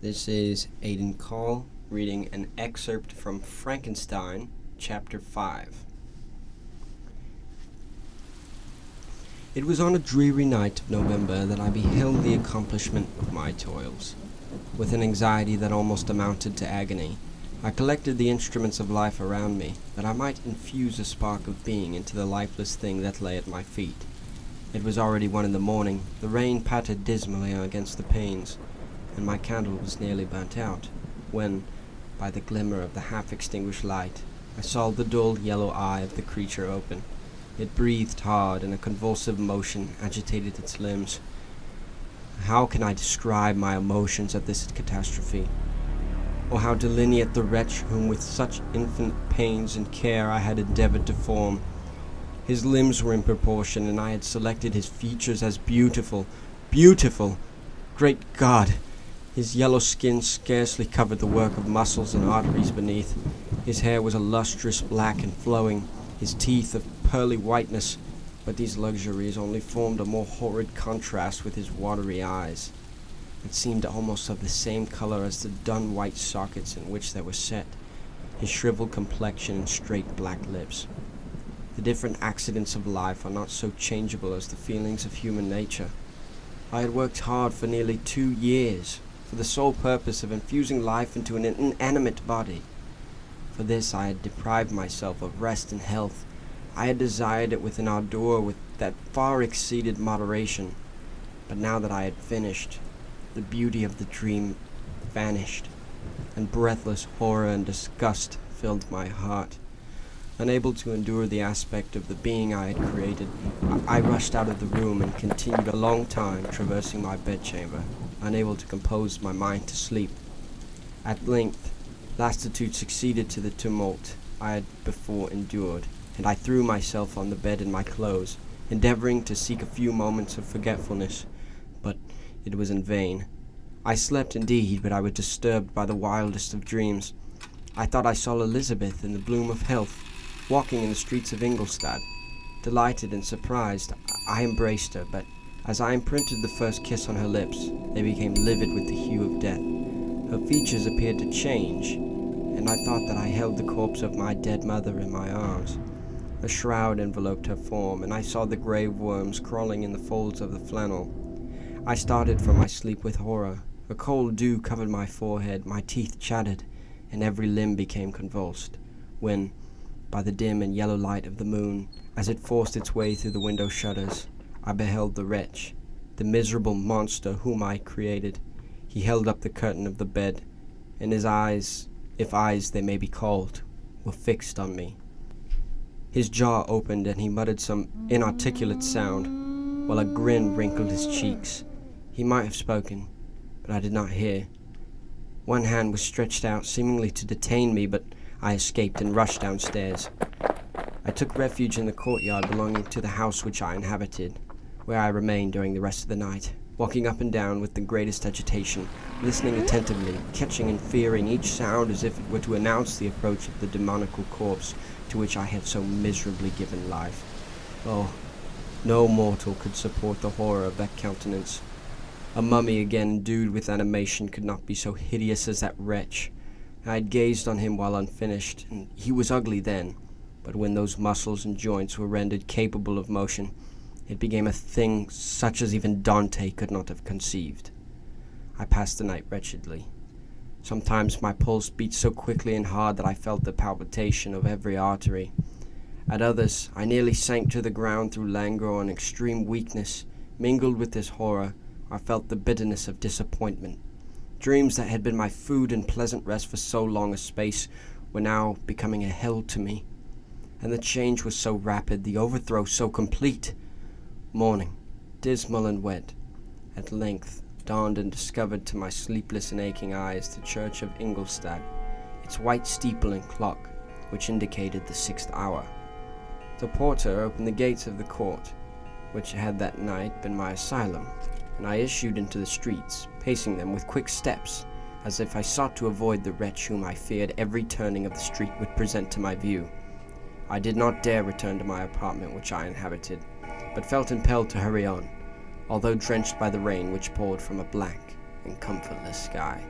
This is Aiden Call reading an excerpt from Frankenstein, Chapter 5. It was on a dreary night of November that I beheld the accomplishment of my toils. With an anxiety that almost amounted to agony, I collected the instruments of life around me, that I might infuse a spark of being into the lifeless thing that lay at my feet. It was already 1 a.m, the rain pattered dismally against the panes, and my candle was nearly burnt out, when, by the glimmer of the half-extinguished light, I saw the dull yellow eye of the creature open. It breathed hard, and a convulsive motion agitated its limbs. How can I describe my emotions at this catastrophe? Or how delineate the wretch whom with such infinite pains and care I had endeavored to form? His limbs were in proportion, and I had selected his features as beautiful. Beautiful! Great God! His yellow skin scarcely covered the work of muscles and arteries beneath. His hair was a lustrous black and flowing, his teeth of pearly whiteness, but these luxuries only formed a more horrid contrast with his watery eyes. It seemed almost of the same color as the dun white sockets in which they were set, his shriveled complexion and straight black lips. The different accidents of life are not so changeable as the feelings of human nature. I had worked hard for nearly 2 years, for the sole purpose of infusing life into an inanimate body. For this I had deprived myself of rest and health. I had desired it with an ardor that far exceeded moderation. But now that I had finished, the beauty of the dream vanished, and breathless horror and disgust filled my heart. Unable to endure the aspect of the being I had created, I rushed out of the room and continued a long time traversing my bedchamber, unable to compose my mind to sleep. At length, lassitude succeeded to the tumult I had before endured, and I threw myself on the bed in my clothes, endeavoring to seek a few moments of forgetfulness, but it was in vain. I slept indeed, but I was disturbed by the wildest of dreams. I thought I saw Elizabeth in the bloom of health, walking in the streets of Ingolstadt. Delighted and surprised, I embraced her, but as I imprinted the first kiss on her lips, they became livid with the hue of death. Her features appeared to change, and I thought that I held the corpse of my dead mother in my arms. A shroud enveloped her form, and I saw the grave worms crawling in the folds of the flannel. I started from my sleep with horror. A cold dew covered my forehead, my teeth chattered, and every limb became convulsed, when, by the dim and yellow light of the moon, as it forced its way through the window shutters, I beheld the wretch, the miserable monster whom I created. He held up the curtain of the bed, and his eyes, if eyes they may be called, were fixed on me. His jaw opened, and he muttered some inarticulate sound, while a grin wrinkled his cheeks. He might have spoken, but I did not hear. One hand was stretched out, seemingly to detain me, but I escaped and rushed downstairs. I took refuge in the courtyard belonging to the house which I inhabited, where I remained during the rest of the night, walking up and down with the greatest agitation, listening attentively, catching and fearing each sound as if it were to announce the approach of the demoniacal corpse to which I had so miserably given life. Oh, no mortal could support the horror of that countenance. A mummy again endued with animation could not be so hideous as that wretch. I had gazed on him while unfinished, and he was ugly then, but when those muscles and joints were rendered capable of motion, it became a thing such as even Dante could not have conceived. I passed the night wretchedly. Sometimes my pulse beat so quickly and hard that I felt the palpitation of every artery. At others, I nearly sank to the ground through languor and extreme weakness. Mingled with this horror, I felt the bitterness of disappointment. Dreams that had been my food and pleasant rest for so long a space were now becoming a hell to me. And the change was so rapid, the overthrow so complete. Morning, dismal and wet, at length dawned and discovered to my sleepless and aching eyes the church of Ingolstadt, its white steeple and clock, which indicated the 6th hour. The porter opened the gates of the court, which had that night been my asylum, and I issued into the streets, pacing them with quick steps, as if I sought to avoid the wretch whom I feared every turning of the street would present to my view. I did not dare return to my apartment which I inhabited, but felt impelled to hurry on, although drenched by the rain which poured from a black and comfortless sky.